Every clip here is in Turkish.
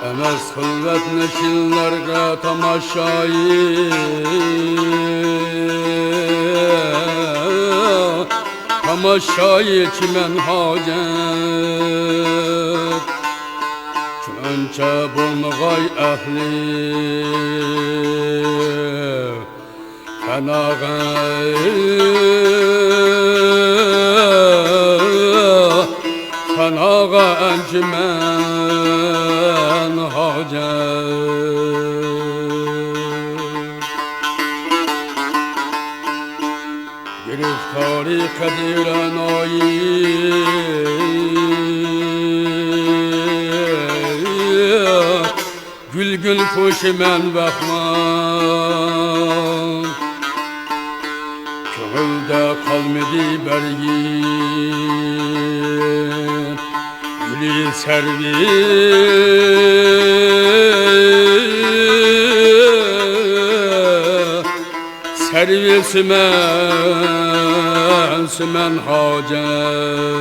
Emez kılvet neşillerge tamaşayı Tamaşayı çimen hacet Çönçe bulmagay ehli Fenagay Fenaga encümen hacet Giriftari kadiren ayi Gül gül kuşimen bakman Köğülde kalmadı bergin Gülü servi Servi sümen hacet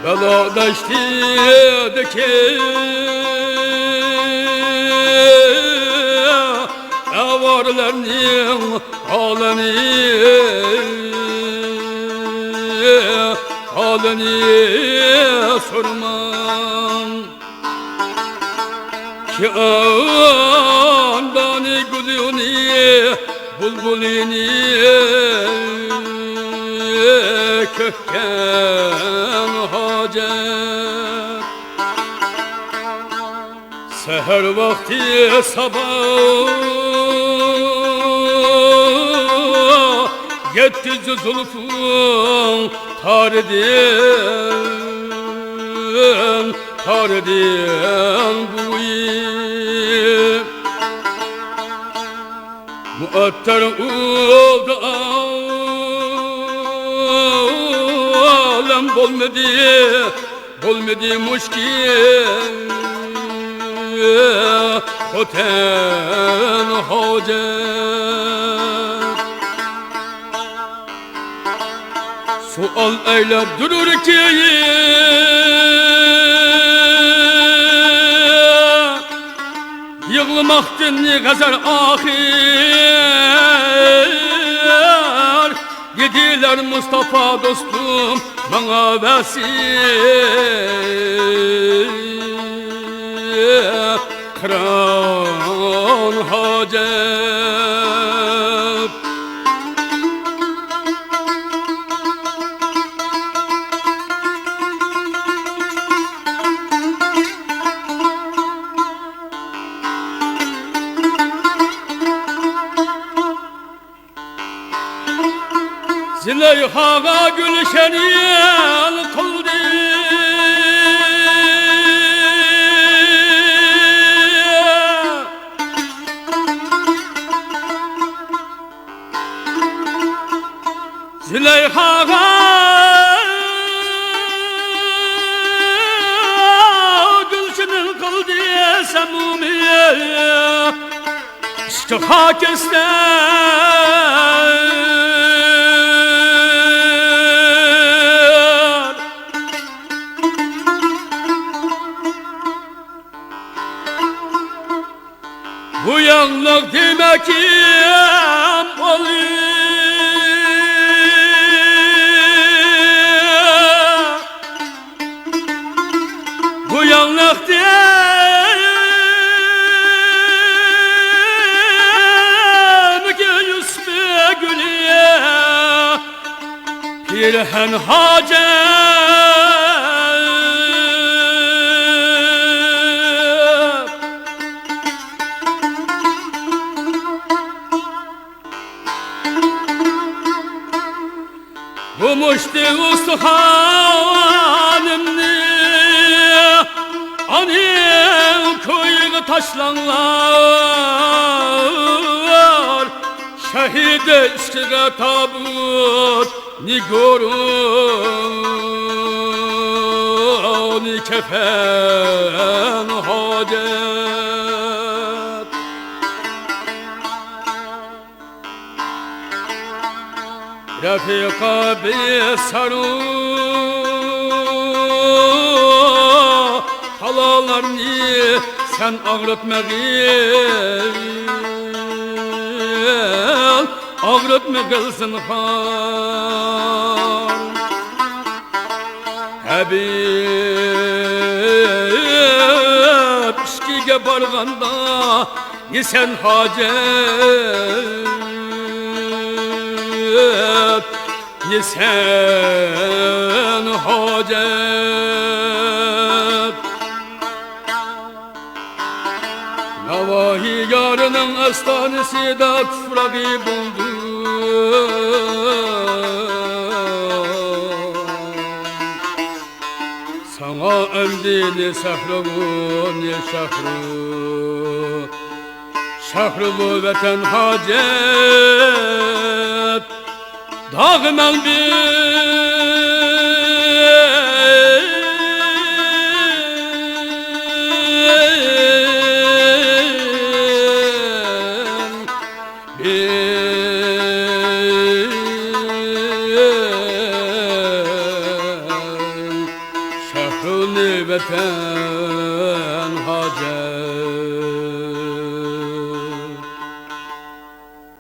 Bela deştideki Evarlarının halini sormam Ki andani gülüni bulbulini kökken hacet Seher vakti sabah Gitti zulfun tardin buyi Muattar oldu alem Bolmedi muşkin Hoten hacet Sual eylep durur ki Yığılmaktın gazer ahir Yediler Mustafa dostum bana vesir Kıran hacet Züleyha'a gülşeni kıldı Züleyha'a gülşeni kıldı semumi İştihak ister Bu yanlık demek ki oluyor Bu yanlık demek ki yüzme gülüyor Pirhen hacet Bu muşti ustuhanımni Annem köyü taşlanlar Şehide üstüne tabut ni gorun ni kefen hacet. Refika bir saru halalarını sen ağrıtma kılsın har. Habib işkiye barganda ni sen hacet, ni sen hacet. Navahi yarının astanesi de tufrağı buldu. Sana emdini sahru ne şahru, şahru bu vatan hacet. Dağmen şahruni vatan hacet.